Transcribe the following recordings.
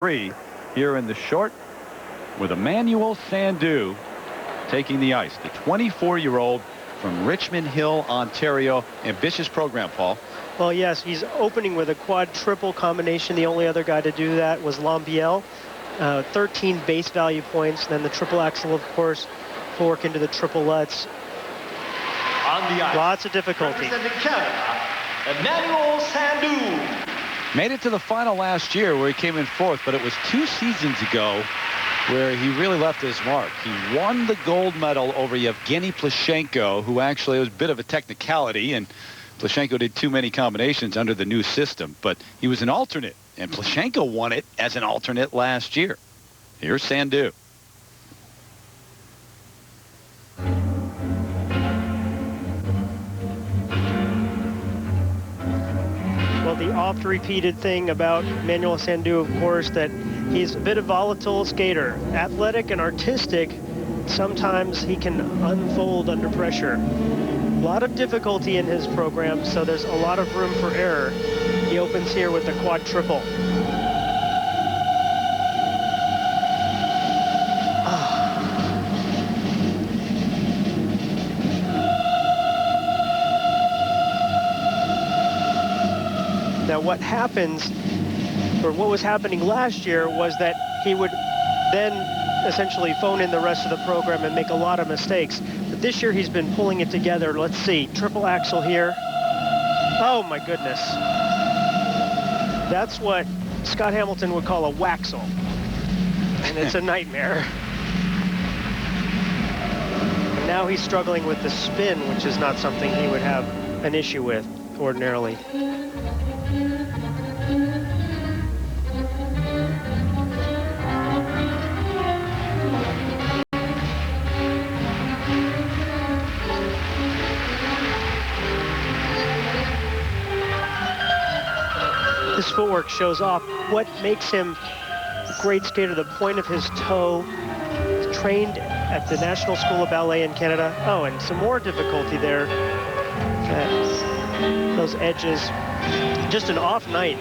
Prix here in the short with EMANUEL Sandhu taking the ice. The 24-year-old from Richmond Hill, Ontario. Ambitious program, Paul. Well, yes, he's opening with a quad-triple combination. The only other guy to do that was Lambiel. 13 base value points, then the triple axel, of course, fork into the triplets. On the ice, lots of difficulty. Representing Canada, EMANUEL Sandhu. Made it to the final last year where he came in fourth, but it was 2 seasons ago where he really left his mark. He won the gold medal over Yevgeny Plushenko, who actually was a bit of a technicality, and Plushenko did too many combinations under the new system, but he was an alternate, and Plushenko won it as an alternate last year. Here's Sandhu. Well, the oft-repeated thing about EMANUEL Sandhu, of course, that he's a bit of a volatile skater. Athletic and artistic, sometimes he can unfold under pressure. A lot of difficulty in his program, so there's a lot of room for error. He opens here with the quad-triple. Now what happens, or what was happening last year, was that he would then essentially phone in the rest of the program and make a lot of mistakes. But this year he's been pulling it together. Let's see, triple axel here. Oh my goodness. That's what Scott Hamilton would call a waxel. And it's a nightmare. And now he's struggling with the spin, which is not something he would have an issue with ordinarily. His footwork shows off what makes him a great skater. The point of his toe. He's trained at the National School of Ballet in Canada. Oh, and some more difficulty there. Those edges. Just an off night.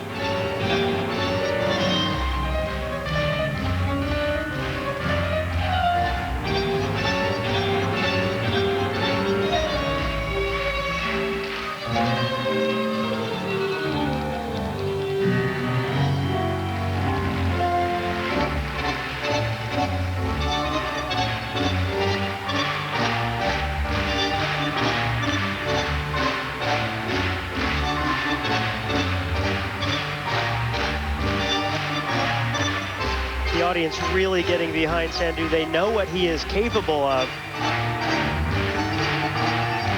The audience really getting behind Sandhu. They know what he is capable of.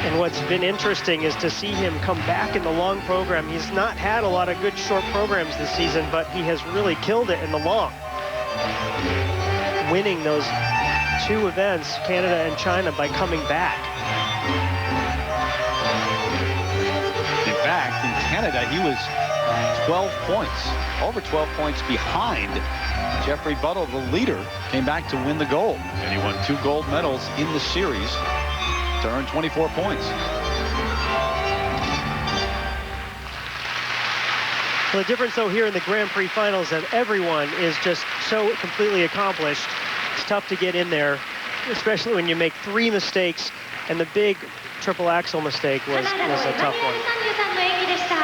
And what's been interesting is to see him come back in the long program. He's not had a lot of good short programs this season, but he has really killed it in the long. Winning those 2 events, Canada and China, by coming back. In fact, in Canada, he was 12 points, over 12 points behind Jeffrey Buttle, the leader, came back to win the gold. And he won 2 gold medals in the series to earn 24 points. Well, the difference, though, here in the Grand Prix finals that everyone is just so completely accomplished. It's tough to get in there, especially when you make 3 mistakes, and the big triple axel mistake was a tough one.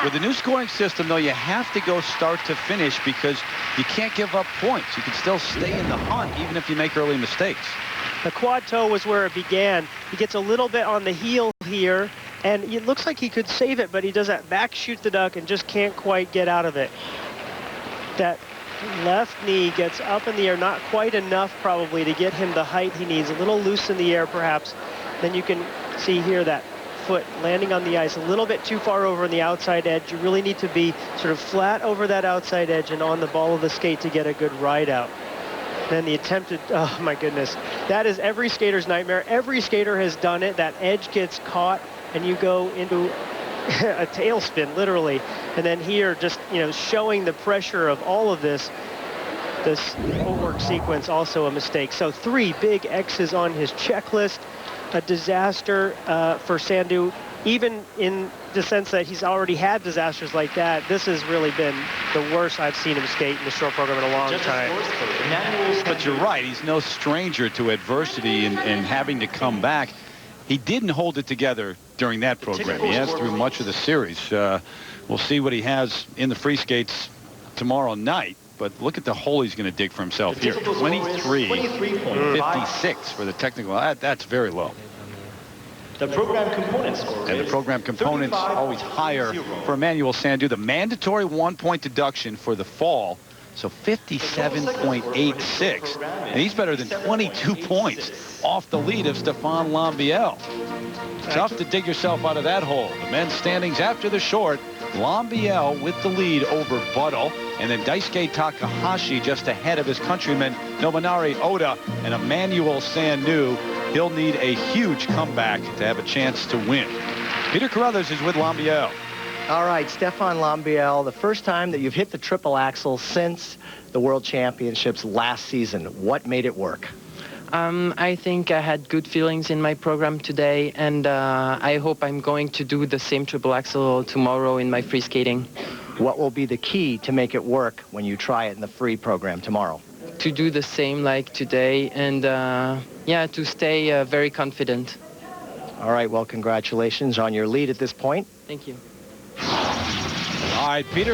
With the new scoring system, though, you have to go start to finish because you can't give up points. You can still stay in the hunt even if you make early mistakes. The quad toe was where it began. He gets a little bit on the heel here, and it looks like he could save it, but he does that back shoot the duck and just can't quite get out of it. That left knee gets up in the air, not quite enough probably to get him the height he needs. A little loose in the air perhaps. Then you can see here that foot landing on the ice a little bit too far over on the outside edge. You really need to be sort of flat over that outside edge and on the ball of the skate to get a good ride out. Then the attempted, oh my goodness, that is every skater's nightmare. Every skater has done it. That edge gets caught and you go into a tailspin literally. And then here just, showing the pressure of all of this footwork sequence, also a mistake. So 3 big X's on his checklist. A disaster for Sandhu. Even in the sense that he's already had disasters like that. This has really been the worst I've seen him skate in the short program in a long time. But you're right. He's no stranger to adversity and having to come back. He didn't hold it together during that program. He has through much of the series. We'll see what he has in the free skates tomorrow night. But look at the hole he's going to dig for himself here. 23.56 for the technical. That's very low. The program component score. And the program component's always higher for Emmanuel Sandhu. The mandatory 1-point deduction for the fall. So 57.86. And he's better than 22 points off the lead of Stéphane Lambiel. Tough to dig yourself out of that hole. The men's standings after the short. Lambiel with the lead over Buttle. And then Daisuke Takahashi just ahead of his countryman Nobunari Oda and Emmanuel Sandhu. He'll need a huge comeback to have a chance to win. Peter Carruthers is with Lambiel. All right, Stéphane Lambiel, the first time that you've hit the triple axel since the World Championships last season. What made it work? I think I had good feelings in my program today, and I hope I'm going to do the same triple axel tomorrow in my free skating. What will be the key to make it work when you try it in the free program tomorrow? To do the same like today, and yeah, to stay very confident. All right, well, congratulations on your lead at this point. Thank you. All right, Peter.